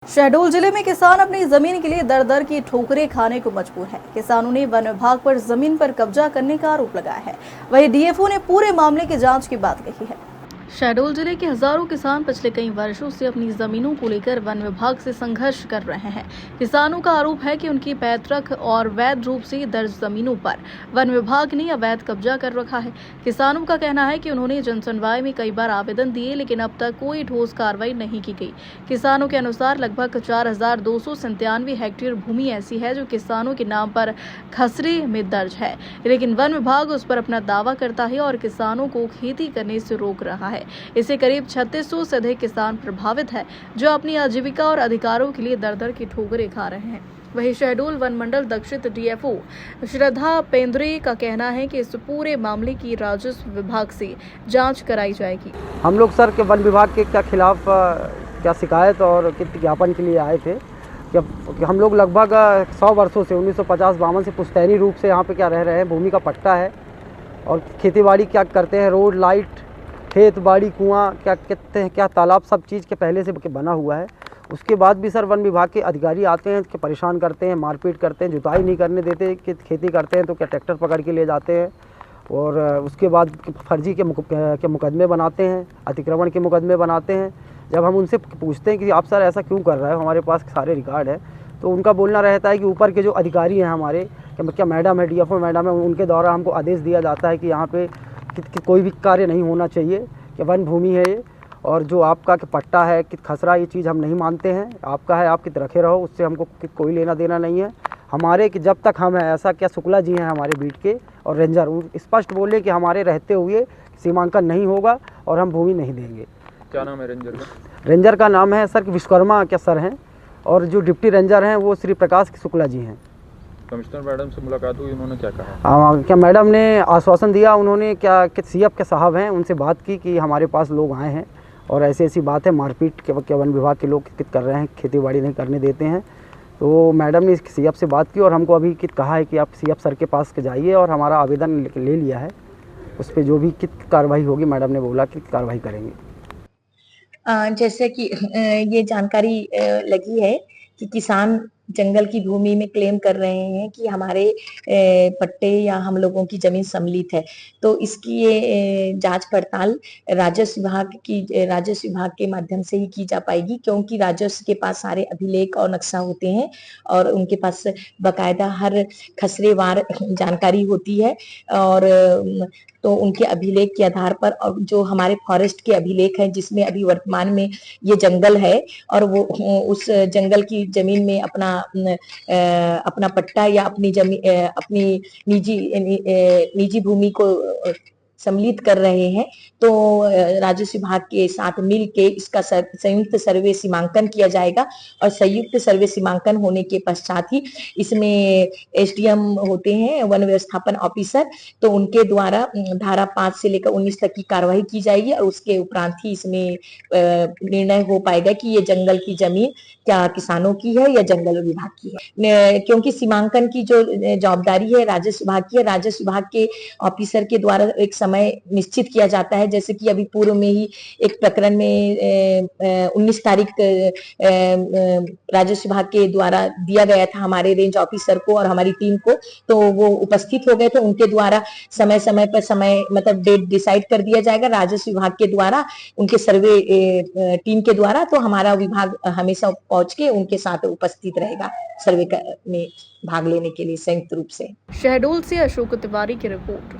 शहडोल जिले में किसान अपनी जमीन के लिए दर दर की ठोकरें खाने को मजबूर है। किसानों ने वन विभाग पर जमीन पर कब्जा करने का आरोप लगाया है। वहीं डीएफओ ने पूरे मामले की जांच की बात कही है। शहडोल जिले के हजारों किसान पिछले कई वर्षों से अपनी जमीनों को लेकर वन विभाग से संघर्ष कर रहे हैं। किसानों का आरोप है कि उनकी पैतृक और वैध रूप से दर्ज जमीनों पर वन विभाग ने अवैध कब्जा कर रखा है। किसानों का कहना है कि उन्होंने जनसुनवाई में कई बार आवेदन दिए, लेकिन अब तक कोई ठोस कार्रवाई नहीं की गई। किसानों के अनुसार लगभग 4,297 हेक्टेयर भूमि ऐसी है जो किसानों के नाम पर खसरे में दर्ज है, लेकिन वन विभाग उस पर अपना दावा करता है और किसानों को खेती करने से रोक रहा है। इससे करीब 3600 से अधिक किसान प्रभावित है, जो अपनी आजीविका और अधिकारों के लिए दर दर की ठोकरें खा रहे हैं। वहीं शहडोल वन मंडल दक्षिण डीएफओ श्रद्धा पेंद्रे का कहना है कि इस पूरे मामले की राजस्व विभाग से जांच कराई जाएगी। हम लोग सर के वन विभाग के क्या खिलाफ क्या शिकायत और ज्ञापन के लिए आए थे कि हम लोग लगभग 100 वर्षों से 1950-52 से पुश्तैनी रूप से यहाँ पे क्या रह रहे हैं। भूमि का पट्टा है और खेतीबाड़ी क्या करते हैं, रोड लाइट, खेत बाड़ी, कुआं क्या कहते हैं, क्या तालाब, सब चीज़ के पहले से बना हुआ है। उसके बाद भी सर वन विभाग के अधिकारी आते हैं कि परेशान करते हैं, मारपीट करते हैं, जुताई नहीं करने देते। कि खेती करते हैं तो क्या ट्रैक्टर पकड़ के ले जाते हैं और उसके बाद फर्जी के मुकदमे बनाते हैं, अतिक्रमण के मुकदमे बनाते हैं। जब हम उनसे पूछते हैं कि आप सर ऐसा क्यों कर रहे हो, हमारे पास सारे रिकॉर्ड है, तो उनका बोलना रहता है कि ऊपर के जो अधिकारी हैं हमारे, क्या मैडम है, डीएफओ मैडम है, उनके द्वारा हमको आदेश दिया जाता है कि यहाँ पे कि कोई भी कार्य नहीं होना चाहिए, कि वन भूमि है ये, और जो आपका कि पट्टा है कि खसरा, ये चीज़ हम नहीं मानते हैं। आपका है, आप कित रखे रहो, उससे हमको कोई लेना देना नहीं है। हमारे कि जब तक हम हैं, ऐसा क्या शुक्ला जी हैं हमारे बीट के और रेंजर, स्पष्ट बोले कि हमारे रहते हुए सीमांकन नहीं होगा और हम भूमि नहीं देंगे। क्या नाम है रेंजर का? रेंजर का नाम है सर विश्वकर्मा क्या सर हैं, और जो डिप्टी रेंजर हैं वो श्री प्रकाश शुक्ला जी हैं। कमिश्नर मैडम से मुलाकात हुई, उन्होंने क्या कहा? क्या मैडम ने आश्वासन दिया, उन्होंने क्या कि सीएफ के साहब हैं, उनसे बात की कि हमारे पास लोग आए हैं और ऐसी ऐसी बात है, मारपीट के वन विभाग के लोग कर रहे हैं, खेतीबाड़ी नहीं करने देते हैं। तो मैडम ने सीएफ से बात की और हमको अभी कहा है कि आप सीएफ सर के पास के जाइए, और हमारा आवेदन ले लिया है। उस पर जो भी कार्रवाई होगी, मैडम ने बोला कि कार्रवाई करेंगे। जैसे कि ये जानकारी लगी है कि किसान जंगल की भूमि में क्लेम कर रहे हैं कि हमारे पट्टे या हम लोगों की जमीन सम्मिलित है। तो इसकी ये जांच पड़ताल राजस्व विभाग के माध्यम से ही की जा पाएगी, क्योंकि राजस्व के पास सारे अभिलेख और नक्शा होते हैं और उनके पास बकायदा हर खसरेवार जानकारी होती है। और तो उनके अभिलेख के आधार पर, और जो हमारे फॉरेस्ट के अभिलेख हैं जिसमें अभी वर्तमान में ये जंगल है, और वो उस जंगल की जमीन में अपना पट्टा या अपनी जमीन, अपनी निजी भूमि को सम्मिलित कर रहे हैं, तो राजस्व विभाग के साथ मिल के इसका संयुक्त सर्वे सीमांकन किया जाएगा। और संयुक्त सर्वे सीमांकन होने के पश्चात ही इसमें एसडीएम होते हैं, वन व्यवस्थापन ऑफिसर, तो उनके द्वारा धारा 5 से लेकर 19 तक की कार्रवाई की जाएगी और उसके उपरांत ही इसमें निर्णय हो पाएगा कि ये जंगल की जमीन क्या किसानों की है या जंगल विभाग की है। क्योंकि सीमांकन की जो जवाबदारी है राजस्व विभाग की है, राजस्व विभाग के ऑफिसर के द्वारा एक समय निश्चित किया जाता है। जैसे कि अभी पूर्व में ही एक प्रकरण में 19 तारीख राजस्व विभाग के द्वारा दिया गया था हमारे रेंज ऑफिसर को और हमारी टीम को, तो वो उपस्थित हो गए थे। उनके द्वारा समय समय पर मतलब डेट डिसाइड कर दिया जाएगा राजस्व विभाग के द्वारा, उनके सर्वे टीम के द्वारा। तो हमारा विभाग हमेशा पहुंच के उनके साथ उपस्थित रहेगा सर्वे में भाग लेने के लिए संयुक्त रूप से। शहडोल से अशोक तिवारी की रिपोर्ट।